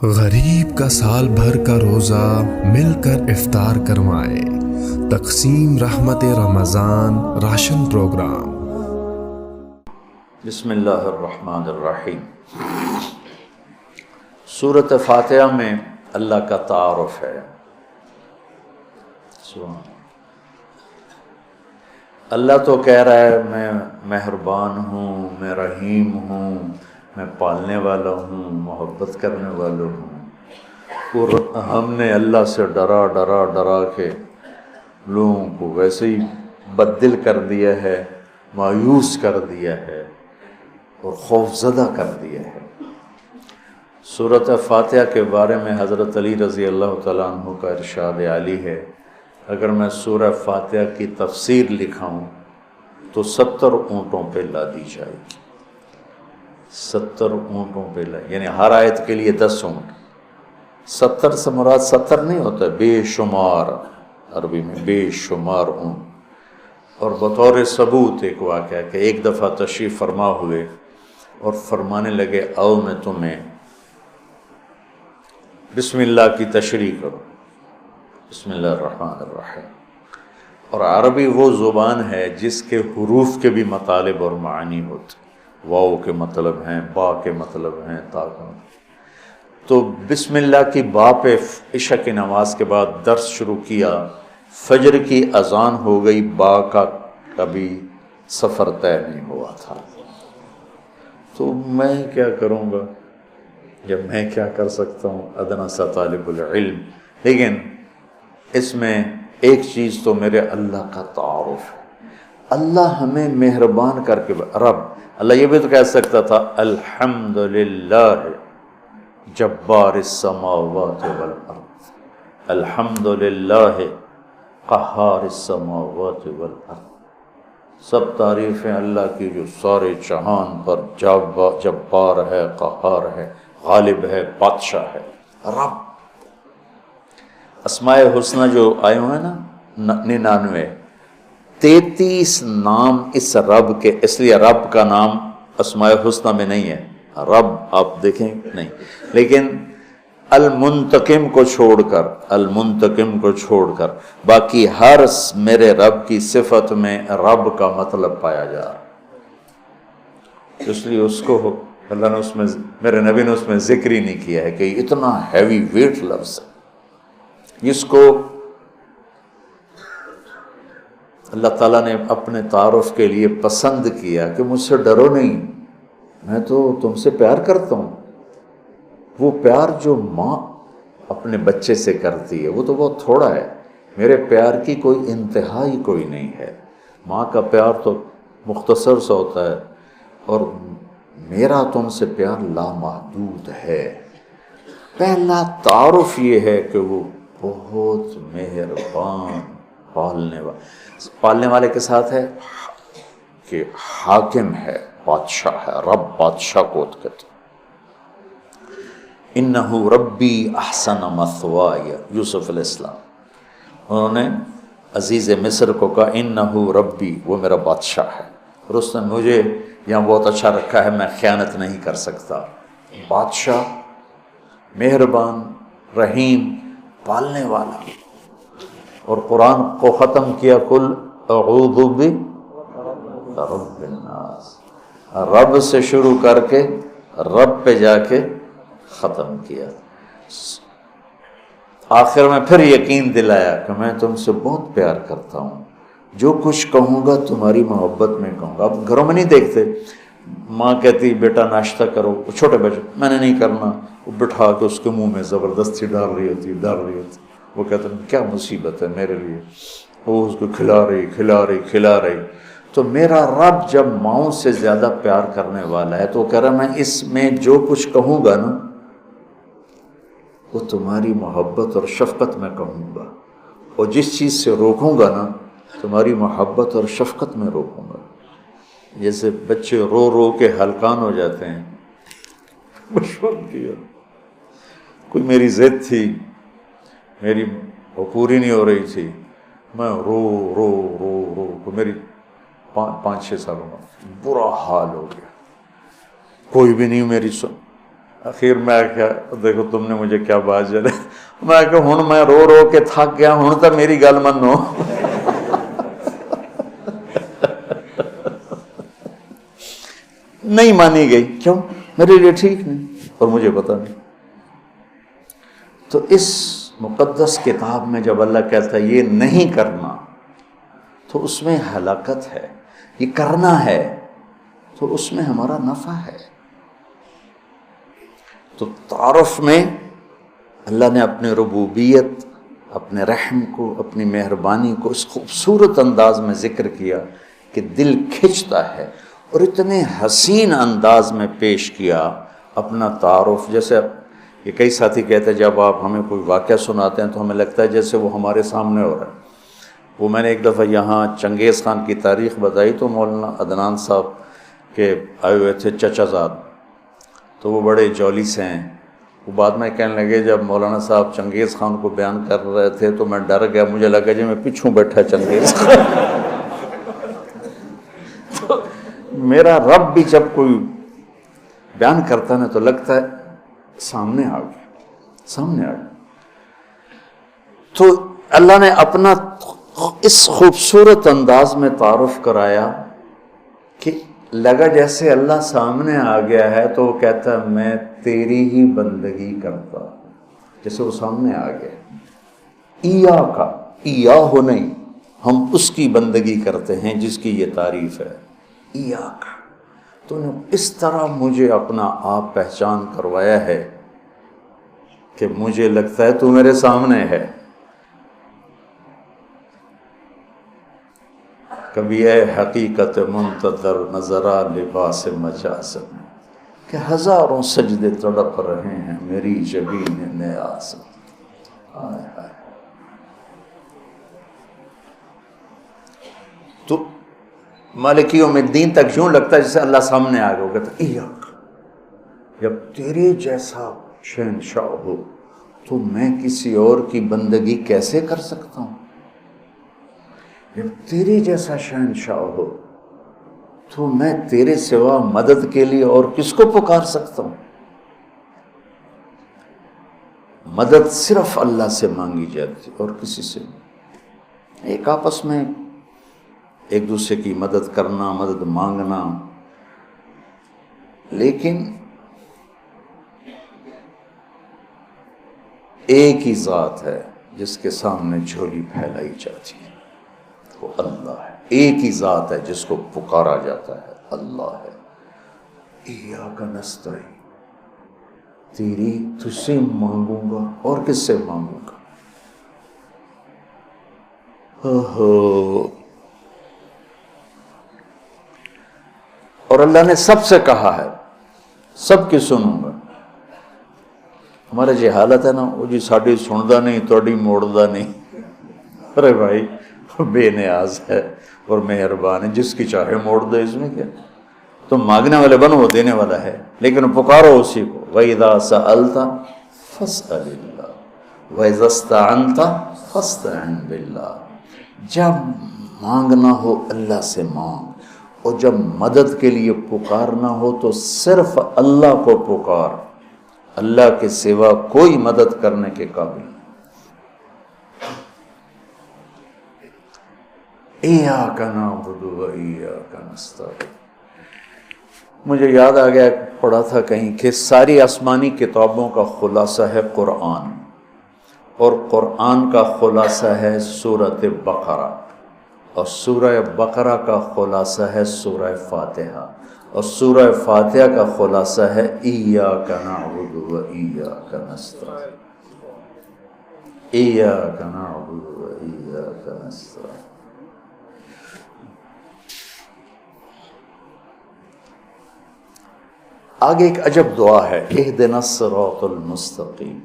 غریب کا سال بھر کا روزہ مل کر افطار کروائے، تقسیم رحمت رمضان راشن پروگرام۔ بسم اللہ الرحمن الرحیم۔ سورۃ فاتحہ میں اللہ کا تعارف ہے۔ اللہ تو کہہ رہا ہے میں مہربان ہوں، میں رحیم ہوں، میں پالنے والا ہوں، محبت کرنے والا ہوں، اور ہم نے اللہ سے ڈرا کے لوگوں کو ویسے ہی بددل کر دیا ہے، مایوس کر دیا ہے اور خوف زدہ کر دیا ہے۔ سورۃ فاتحہ کے بارے میں حضرت علی رضی اللہ تعالیٰ عنہ کا ارشاد عالی ہے، اگر میں سورہ فاتحہ کی تفسیر لکھاؤں تو 70 اونٹوں پہ لادی جائے گی۔ 70 اونٹوں پہ یعنی ہر آیت کے لیے 10 اونٹ۔ 70 سے مراد 70 نہیں ہوتا، بے شمار، عربی میں بے شمار اونٹ۔ اور بطور ثبوت ایک واقعہ کہ ایک دفعہ تشریف فرما ہوئے اور فرمانے لگے آؤ میں تمہیں بسم اللہ کی تشریح کروں، بسم اللہ الرحمن الرحیم۔ اور عربی وہ زبان ہے جس کے حروف کے بھی مطالب اور معنی ہوتے، واو کے مطلب ہیں، با کے مطلب ہیں، تا کا مطلب۔ تو بسم اللہ کی با پہ عشاء کی نماز کے بعد درس شروع کیا، فجر کی اذان ہو گئی، با کا کبھی سفر طے نہیں ہوا تھا۔ تو میں کیا کروں گا، جب میں کیا کر سکتا ہوں، ادنا سا طالب العلم۔ لیکن اس میں ایک چیز تو میرے اللہ کا تعارف ہے۔ اللہ ہمیں مہربان کر کے رب، اللہ یہ بھی تو کہہ سکتا تھا الحمدللہ جبار السماوات والارض، الحمدللہ قہار السماوات والارض۔ سب تعریفیں اللہ کی جو سارے جہان پر جبار ہے، قہار ہے، غالب ہے، بادشاہ ہے، رب۔ اسماء حسنہ جو آئے ہوئے ہیں نا 99، 33 نام اس رب کے، اس لیے رب کا نام اسماء حسنہ میں نہیں ہے، رب آپ دیکھیں نہیں، لیکن المنتقم کو چھوڑ کر باقی ہر میرے رب کی صفت میں رب کا مطلب پایا جا رہا، اس لیے اس کو اللہ نے اس میں، میرے نبی نے اس میں ذکر ہی نہیں کیا ہے کہ اتنا ہیوی ویٹ لفظ ہے جس کو اللہ تعالیٰ نے اپنے تعارف کے لیے پسند کیا کہ مجھ سے ڈرو نہیں، میں تو تم سے پیار کرتا ہوں۔ وہ پیار جو ماں اپنے بچے سے کرتی ہے وہ تو بہت تھوڑا ہے، میرے پیار کی کوئی انتہا ہی کوئی نہیں ہے۔ ماں کا پیار تو مختصر سا ہوتا ہے، اور میرا تم سے پیار لامحدود ہے۔ پہلا تعارف یہ ہے کہ وہ بہت مہربان، پالنے والے کے ساتھ ہے کہ حاکم ہے، بادشاہ ہے، رب بادشاہ کو کہتے۔ انہ ربی احسن مثوایا، یوسف علیہ السلام، انہوں نے عزیز مصر کو کہا انہ ربی، وہ میرا بادشاہ ہے، اور اس نے مجھے یہاں بہت اچھا رکھا ہے، میں خیانت نہیں کر سکتا۔ بادشاہ، مہربان، رحیم، پالنے والا۔ اور قرآن کو ختم کیا قل اعوذ برب الناس، رب سے شروع کر کے رب پہ جا کے ختم کیا۔ آخر میں پھر یقین دلایا کہ میں تم سے بہت پیار کرتا ہوں، جو کچھ کہوں گا تمہاری محبت میں کہوں گا۔ اب گھروں میں نہیں دیکھتے، ماں کہتی بیٹا ناشتہ کرو، چھوٹے بچے میں نے نہیں کرنا، وہ بٹھا کے اس کے منہ میں زبردستی ڈال رہی ہوتی، وہ کہتے ہیں کیا مصیبت ہے میرے لیے، وہ اس کو کھلا رہی۔ تو میرا رب جب ماؤں سے زیادہ پیار کرنے والا ہے تو وہ کہہ رہا میں اس میں جو کچھ کہوں گا نا وہ تمہاری محبت اور شفقت میں کہوں گا، اور جس چیز سے روکوں گا نا تمہاری محبت اور شفقت میں روکوں گا۔ جیسے بچے رو رو کے ہلکان ہو جاتے ہیں، مشہور کیا، کوئی میری ضد تھی، میری وہ پوری نہیں ہو رہی تھی، میں رو میری 5-6 سالوں میں برا حال ہو گیا، کوئی بھی نہیں میری سن، اخیر میں کیا دیکھو تم نے مجھے کیا بات چلے، میں کہ ہن میں رو رو کے تھک گیا، ہن تو میری گل منو۔ نہیں مانی گئی، کیوں؟ میرے لیے ٹھیک نہیں اور مجھے پتا نہیں۔ تو اس مقدس کتاب میں جب اللہ کہتا ہے یہ نہیں کرنا تو اس میں ہلاکت ہے، یہ کرنا ہے تو اس میں ہمارا نفع ہے۔ تو تعارف میں اللہ نے اپنے ربوبیت، اپنے رحم کو، اپنی مہربانی کو اس خوبصورت انداز میں ذکر کیا کہ دل کھنچتا ہے، اور اتنے حسین انداز میں پیش کیا اپنا تعارف۔ جیسے یہ کئی ساتھی کہتے ہیں جب آپ ہمیں کوئی واقعہ سناتے ہیں تو ہمیں لگتا ہے جیسے وہ ہمارے سامنے ہو رہا ہے۔ وہ میں نے ایک دفعہ یہاں چنگیز خان کی تاریخ بتائی تو مولانا عدنان صاحب کے آئے ہوئے تھے چچا زاد، تو وہ بڑے جولی سے ہیں۔ وہ بعد میں کہنے لگے جب مولانا صاحب چنگیز خان کو بیان کر رہے تھے تو میں ڈر گیا، مجھے لگا جی میں پیچھوں بیٹھا چنگیز خان۔ تو میرا رب بھی جب کوئی بیان کرتا ہے تو لگتا ہے سامنے آ گیا، سامنے آ گیا۔ تو اللہ نے اپنا اس خوبصورت انداز میں تعارف کرایا کہ لگا جیسے اللہ سامنے آ گیا ہے تو وہ کہتا ہے میں تیری ہی بندگی کرتا ہوں، جیسے وہ سامنے آ گیا۔ ایا کا ایا ہو نہیں، ہم اس کی بندگی کرتے ہیں جس کی یہ تعریف ہے۔ ایا کا تو نے اس طرح مجھے اپنا آپ پہچان کروایا ہے کہ مجھے لگتا ہے تو میرے سامنے ہے۔ کبھی اے حقیقت منتظر نظرا لباس مجاز میں، کہ ہزاروں سجدے تڑپ رہے ہیں میری جبین نیاز میں۔ آئے آئے۔ تو مالک یوم الدین تک یوں لگتا ہے جیسے اللہ سامنے آ گیا، وہ کہتا ہے ایاک، جب تیرے جیسا شہنشاہ ہو تو میں کسی اور کی بندگی کیسے کر سکتا ہوں؟ جب تیرے جیسا شہنشاہ ہو تو میں تیرے سوا مدد کے لیے اور کس کو پکار سکتا ہوں؟ مدد صرف اللہ سے مانگی جاتی اور کسی سے نہیں۔ ایک آپس میں ایک دوسرے کی مدد کرنا، مدد مانگنا، لیکن ایک ہی ذات ہے جس کے سامنے جھولی پھیلائی جاتی ہے، وہ اللہ ہے۔ ایک ہی ذات ہے جس کو پکارا جاتا ہے، اللہ ہے۔ ایاک نستعین، تیری تجھ سے مانگوں گا اور کس سے مانگوں گا؟ اور اللہ نے سب سے کہا ہے سب کی سنوں گا۔ ہمارے جی حالت ہے نا، وہ جی ساڑی سندا نہیں توڑی موڑدا نہیں۔ ارے بھائی بے نیاز ہے اور مہربان ہے، جس کی چاہے موڑ دے، اس میں کیا؟ تم مانگنے والے بنو، وہ دینے والا ہے، لیکن پکارو اسی کو۔ وَإِذَا سَأَلْتَ فَاسْأَلِ اللَّهَ وَإِذَا اسْتَعَنْتَ فَاسْتَعِنْ بِاللَّهِ۔ جب مانگنا ہو اللہ سے مانگ، اور جب مدد کے لیے پکارنا ہو تو صرف اللہ کو پکار، اللہ کے سوا کوئی مدد کرنے کے قابل نہیں۔ ایاک نعبد و ایاک نستعین۔ مجھے یاد آ گیا، پڑھا تھا کہیں کہ ساری آسمانی کتابوں کا خلاصہ ہے قرآن، اور قرآن کا خلاصہ ہے سورۃ بقرہ، اور سورہ بقرہ کا خلاصہ ہے سورہ فاتحہ، اور سورہ فاتحہ کا خلاصہ ہے ایاک نعبد و ایاک نستعین۔ ایاک نعبد و ایاک نستعین۔ آگے ایک عجب دعا ہے، اہدنا الصراط المستقیم،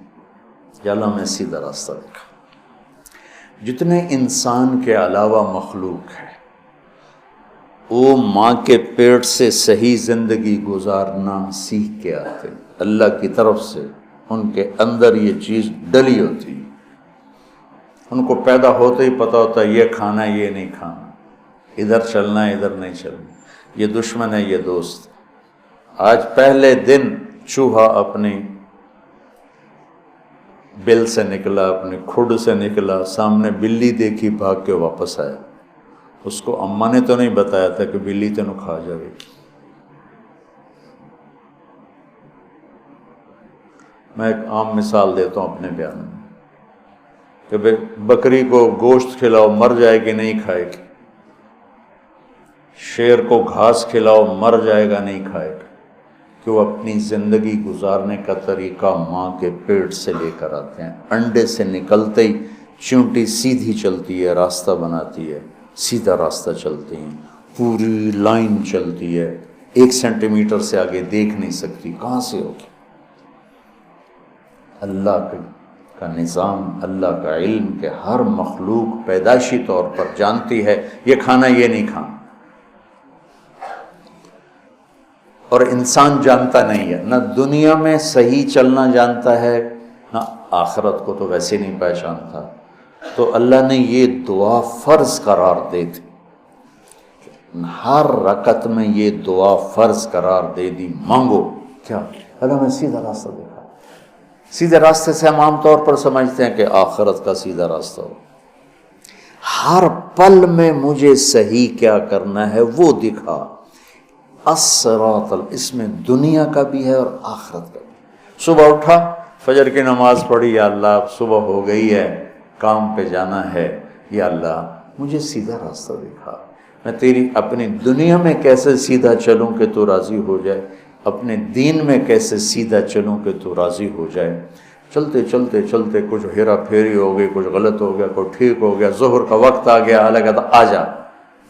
یا اللہ میں سیدھا راستہ دکھا۔ جتنے انسان کے علاوہ مخلوق ہے وہ ماں کے پیٹ سے صحیح زندگی گزارنا سیکھ کے آتے، اللہ کی طرف سے ان کے اندر یہ چیز ڈلی ہوتی، ان کو پیدا ہوتے ہی پتہ ہوتا ہے یہ کھانا ہے یہ نہیں کھانا، ادھر چلنا ہے ادھر نہیں چلنا، یہ دشمن ہے یہ دوست۔ آج پہلے دن چوہا اپنی بل سے نکلا، اپنے کھڈ سے نکلا، سامنے بلی دیکھی، بھاگ کے واپس آیا۔ اس کو اماں نے تو نہیں بتایا تھا کہ بلی تینوں کھا جائے گی۔ میں ایک عام مثال دیتا ہوں اپنے بیان میں کہ بکری کو گوشت کھلاؤ مر جائے گی نہیں کھائے گی، شیر کو گھاس کھلاؤ مر جائے گا نہیں کھائے گا، کہ وہ اپنی زندگی گزارنے کا طریقہ ماں کے پیٹ سے لے کر آتے ہیں۔ انڈے سے نکلتے ہی چونٹی سیدھی چلتی ہے، راستہ بناتی ہے، سیدھا راستہ چلتی ہیں، پوری لائن چلتی ہے، 1 سینٹی میٹر سے آگے دیکھ نہیں سکتی، کہاں سے ہوگی؟ اللہ کا نظام، اللہ کا علم کہ ہر مخلوق پیدائشی طور پر جانتی ہے یہ کھانا یہ نہیں کھانا، اور انسان جانتا نہیں ہے، نہ دنیا میں صحیح چلنا جانتا ہے، نہ آخرت کو تو ویسے نہیں پہچانتا۔ تو اللہ نے یہ دعا فرض قرار دے دی، ہر رکعت میں یہ دعا فرض قرار دے دی، مانگو کیا؟ اللہ میں سیدھا راستہ دیکھا۔ سیدھے راستے سے ہم عام طور پر سمجھتے ہیں کہ آخرت کا سیدھا راستہ ہو، ہر پل میں مجھے صحیح کیا کرنا ہے وہ دکھا۔ الصراط، اس میں دنیا کا بھی ہے اور آخرت کا بھی۔ صبح اٹھا، فجر کی نماز پڑھی، یا اللہ اب صبح ہو گئی ہے، کام پہ جانا ہے، یا اللہ مجھے سیدھا راستہ دکھا، میں تیری اپنی دنیا میں کیسے سیدھا چلوں کہ تو راضی ہو جائے، اپنے دین میں کیسے سیدھا چلوں کہ تو راضی ہو جائے۔ چلتے چلتے چلتے کچھ ہیرا پھیری ہو گئی، کچھ غلط ہو گیا، کوئی ٹھیک ہو گیا، ظہر کا وقت آ گیا، اللہ کہتا آ جا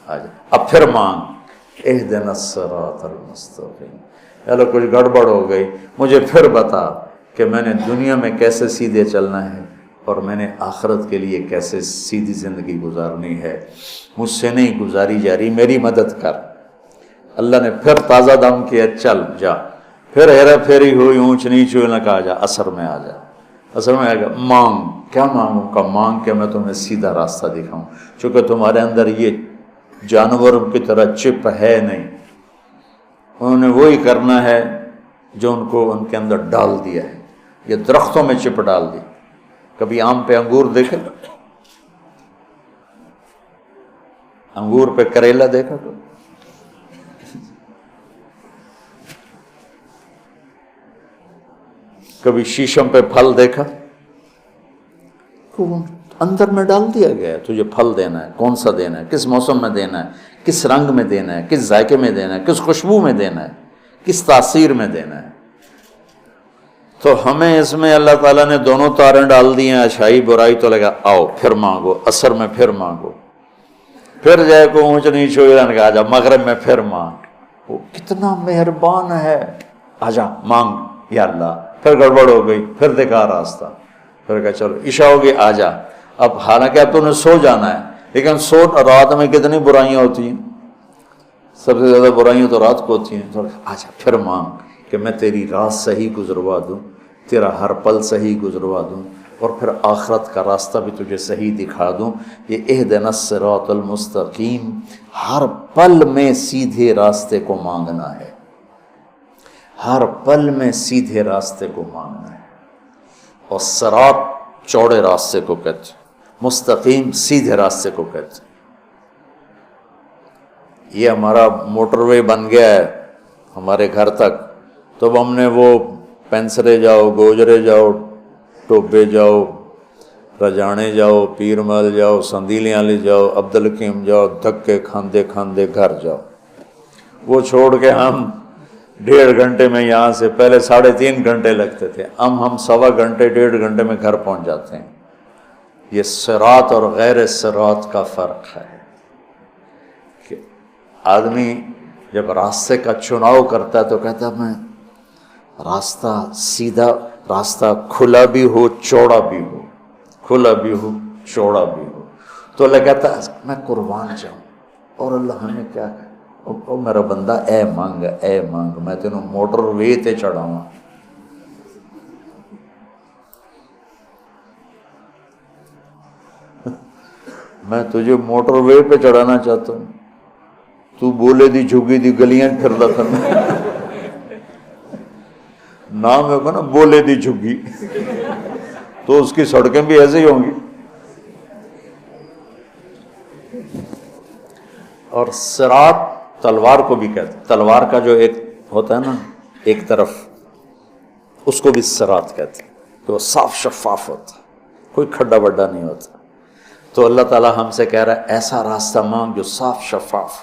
آ جا، اب پھر مانگ اہدنا الصراط المستقیم، اللہ کچھ گڑبڑ ہو گئی، مجھے پھر بتا کہ میں نے دنیا میں کیسے سیدھے چلنا ہے اور میں نے آخرت کے لیے کیسے سیدھی زندگی گزارنی ہے، مجھ سے نہیں گزاری جا رہی، میری مدد کر۔ اللہ نے پھر تازہ دم کیا، چل جا، پھر ہیرا پھیری ہوئی، اونچ نیچ ہوئی، نہ کہا جا عصر میں آ جا، عصر میں آ گیا، مانگ کیا مانگوں کا؟ مانگ کہ میں تمہیں سیدھا راستہ دکھاؤں، چونکہ تمہارے اندر یہ جانوروں کی طرح چپ ہے نہیں، انہوں نے وہی کرنا ہے جو ان کو ان کے اندر ڈال دیا ہے، یہ درختوں میں چپ ڈال دی۔ کبھی آم پہ انگور دیکھے؟ انگور پہ کریلا دیکھا تو؟ کبھی شیشم پہ پھل دیکھا؟ اندر میں ڈال دیا گیا ہے، تجھے پھل دینا ہے، کون سا دینا ہے، کس موسم میں دینا ہے، کس رنگ میں دینا ہے، کس ذائقے میں دینا ہے، کس خوشبو میں دینا ہے، کس تاثیر میں دینا ہے۔ تو ہمیں اس میں اللہ تعالیٰ نے دونوں تاریں ڈال دی ہیں، اچھائی برائی، تو لگا آؤ پھر مانگو، عصر میں پھر مانگو، پھر جائے کو اونچ نیچ ہوئی، آ جا مغرب میں پھر مانگ، وہ کتنا مہربان ہے، آ جا مانگ یا اللہ، پھر گڑبڑ ہو گئی، پھر دکھا راستہ، پھر کہا چلو عشاء ہوگی آ جا۔ اب حالانکہ اب تو نے سو جانا ہے، لیکن سو رات میں کتنی برائیاں ہوتی ہیں، سب سے زیادہ برائیاں تو رات کو ہوتی ہیں، تو آ جا پھر مانگ کہ میں تیری رات صحیح گزروا دوں، تیرا ہر پل صحیح گزروا دوں، اور پھر آخرت کا راستہ بھی تجھے صحیح دکھا دوں۔ یہ اہدنا الصراط المستقیم، ہر پل میں سیدھے راستے کو مانگنا ہے، ہر پل میں سیدھے راستے کو مانگنا ہے۔ اور صراط چوڑے راستے کو کہتے، مستقیم سیدھے راستے کو کہتے۔ یہ ہمارا موٹر وے بن گیا ہے ہمارے گھر تک، تو اب ہم نے وہ پینسرے جاؤ، گوجرے جاؤ، ٹوبے جاؤ، رجانے جاؤ، پیر محل جاؤ، سندیلیاں لے جاؤ، عبدالحکیم جاؤ، دھکے کھاندے کھاندے گھر جاؤ۔ وہ چھوڑ کے ہم 1.5 گھنٹے میں یہاں سے، پہلے 3.5 گھنٹے لگتے تھے، ہم 1.25 گھنٹے 1.5 گھنٹے میں گھر پہنچ جاتے ہیں۔ یہ صراط اور غیر صراط کا فرق ہے کہ آدمی جب راستے کا چناؤ کرتا ہے تو کہتا ہے میں راستہ سیدھا، راستہ کھلا بھی ہو چوڑا بھی ہو، کھلا بھی ہو چوڑا بھی ہو، تو اللہ کہتا ہے میں قربان جاؤں، اور اللہ ہمیں کیا کہ او میرا بندہ اے مانگ، میں تینوں موٹر وے تے چڑھاواں۔ میں تجھے موٹر وے پہ چڑھانا چاہتا ہوں، تو بولے دی جھگی دی گلیاں پھر دکھن نام ہے نا بولے دی جھگی، تو اس کی سڑکیں بھی ایسے ہی ہوں گی. اور صراط تلوار کو بھی کہتے ہیں، تلوار کا جو ایک ہوتا ہے نا ایک طرف، اس کو بھی صراط کہتے ہیں، کہ وہ صاف شفاف ہوتا ہے، کوئی کھڈا بڈا نہیں ہوتا. تو اللہ تعالیٰ ہم سے کہہ رہا ہے ایسا راستہ مانگ جو صاف شفاف،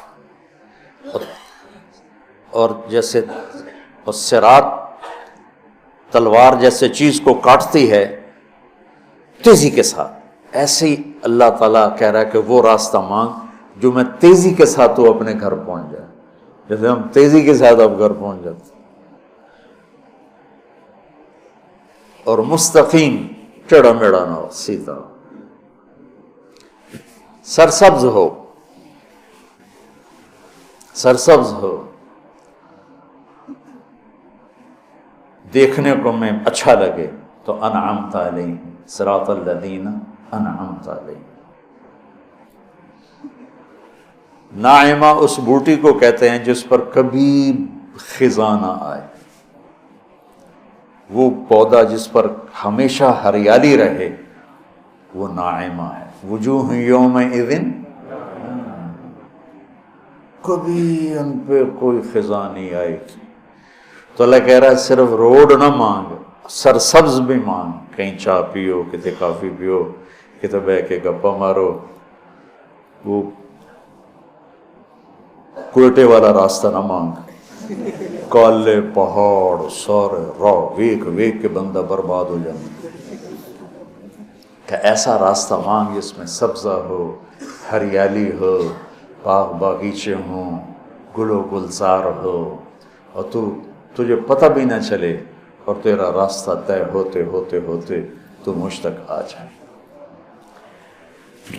اور جیسے صراط تلوار جیسے چیز کو کاٹتی ہے تیزی کے ساتھ، ایسے ہی اللہ تعالیٰ کہہ رہا ہے کہ وہ راستہ مانگ جو میں تیزی کے ساتھ تو اپنے گھر پہنچ جائے، جیسے ہم تیزی کے ساتھ اب گھر پہنچ جاتے. اور مستقیم، ٹیڑھا میڑا نہ ہو، سیدھا ہو، سرسبز ہو، سرسبز ہو، دیکھنے کو میں اچھا لگے. تو انعمت علیہم صراط الذین انعمت علیہم. ناعمہ اس بوٹی کو کہتے ہیں جس پر کبھی خزاں نہ آئے، وہ پودا جس پر ہمیشہ ہریالی رہے، وہ ناعمہ ہے. وجوہ یومئذ، کبھی ان پہ کوئی خزاں نہیں آئے گی. تو اللہ کہہ رہا ہے صرف روڈ نہ مانگ، سرسبز بھی مانگ، کہیں چائے پیو، کتے کافی پیو، کتے بہ کے گپا مارو. وہ کوئٹے والا راستہ نہ مانگ، کالے پہاڑ سارے راہ ویک ویک کے بندہ برباد ہو جائے. کہ ایسا راستہ مانگ جس میں سبزہ ہو، ہریالی ہو، باغ باغیچے ہوں، گل و گلزار ہو، اور تجھے پتہ بھی نہ چلے، اور تیرا راستہ طے ہوتے ہوتے ہوتے تو مجھ تک آ جائے.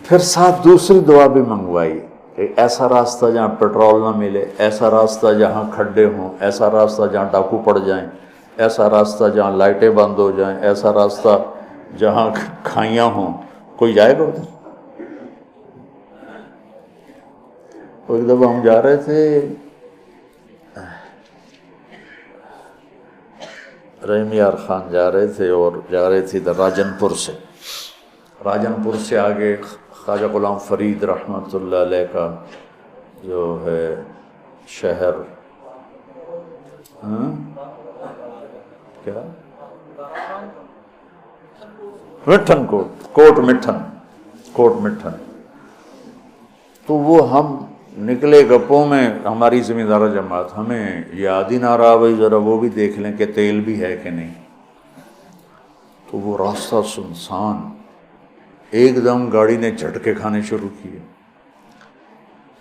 پھر ساتھ دوسری دعا بھی منگوائی کہ ایسا راستہ جہاں پیٹرول نہ ملے، ایسا راستہ جہاں کھڈے ہوں، ایسا راستہ جہاں ڈاکو پڑ جائیں، ایسا راستہ جہاں لائٹیں بند ہو جائیں، ایسا راستہ جہاں کھائیاں ہوں. کوئی جائے گا ادھر؟ ایک دفعہ ہم جا رہے تھے، رحیم یار خان جا رہے تھے، اور جا رہے تھے ادھر راجن پور سے آگے خواجہ غلام فرید رحمۃ اللہ علیہ کا جو ہے شہر، کیا مٹھن کوٹ مٹھن. تو وہ ہم نکلے گپوں میں، ہماری ذمہ دار جماعت، ہمیں یاد ہی نہ رہا بھائی ذرا وہ بھی دیکھ لیں کہ تیل بھی ہے کہ نہیں. تو وہ راستہ سنسان، ایک دم گاڑی نے جھٹکے کھانے شروع کیے.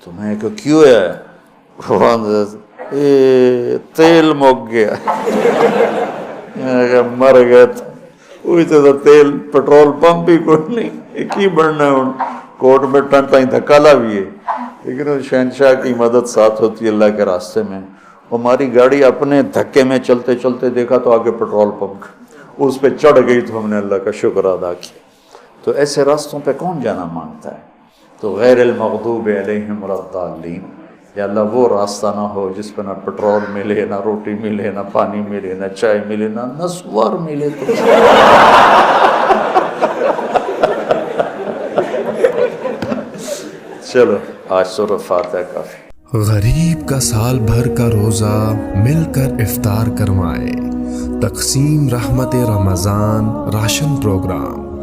تو میں کہ کیوں ہے؟ تیل مک گیا. مر گئے وہی تو تیل، پیٹرول پمپ بھی کوئی نہیں، ایک ہی بڑھنا ہے. کوٹ میں ٹن تائیں دھکا لا بھی ہے، لیکن شہنشاہ کی مدد ساتھ ہوتی ہے اللہ کے راستے میں. ہماری گاڑی اپنے دھکے میں چلتے چلتے دیکھا تو آگے پیٹرول پمپ، اس پہ چڑھ گئی تو ہم نے اللہ کا شکر ادا کیا. تو ایسے راستوں پہ کون جانا مانگتا ہے؟ تو غیر المغضوب علیہم ولا الضالین، یا اللہ وہ راستہ نہ ہو جس پہ نہ پیٹرول ملے، نہ روٹی ملے، نہ پانی ملے، نہ چائے ملے، نہ نسوار ملے. تو چلو آج سورۃ فاتحہ کافی. غریب کا سال بھر کا روزہ مل کر افطار کروائے. تقسیم رحمت رمضان راشن پروگرام.